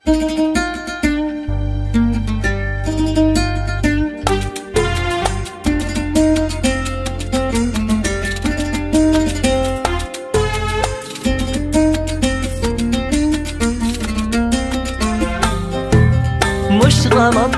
مش غلط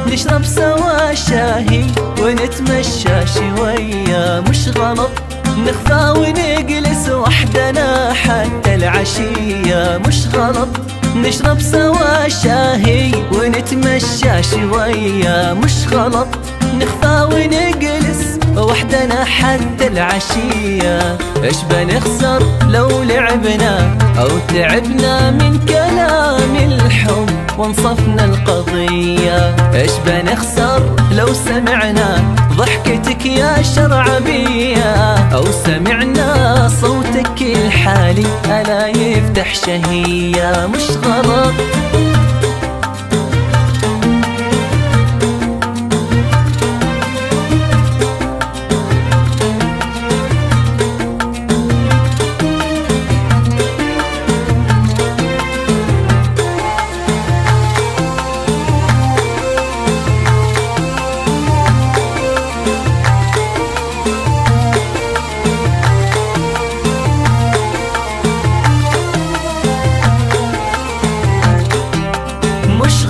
نشرب سوا شاهي ونتمشى شوية، مش غلط نخفى ونجلس وحدنا حتى العشية، مش غلط نشرب سوا شاهي ونتمشى شوية، مش غلط نخفى ونجلس وحدنا حتى العشية. ايش بنخسر لو لعبنا أو تعبنا من كلام الحب وانصفنا القضية؟ ايش بنخسر لو سمعنا ضحكتك يا شرعبية أو سمعنا صوتك الحالي ألا يفتح شهية؟ مش غلط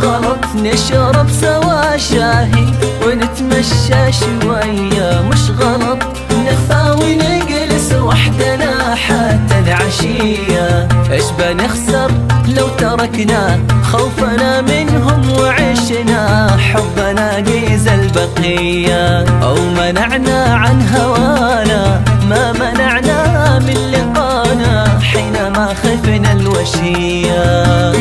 غلط نشرب سوا شاهي ونتمشى شوية، مش غلط نخفى ونجلس وحدنا حتى العشية. ايش بنخسر لو تركنا خوفنا منهم وعشنا حبنا جيز البقية، أو منعنا عن هوانا ما منعنا من لقانا حينما خفنا الوشية.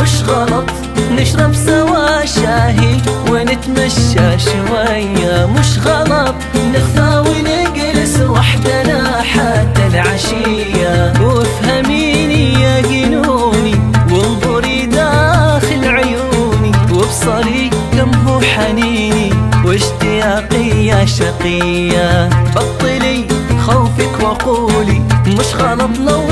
مش غلط نشرب سوا شاهي ونتمشى شوية، مش غلط نخفى ونجلس وحدنا حتى العشية. وافهميني يا جنوني وانظري داخل عيوني وابصري كم هو حنيني واشتياقي يا شقية. بطلي خوفك وقولي مش غلط لو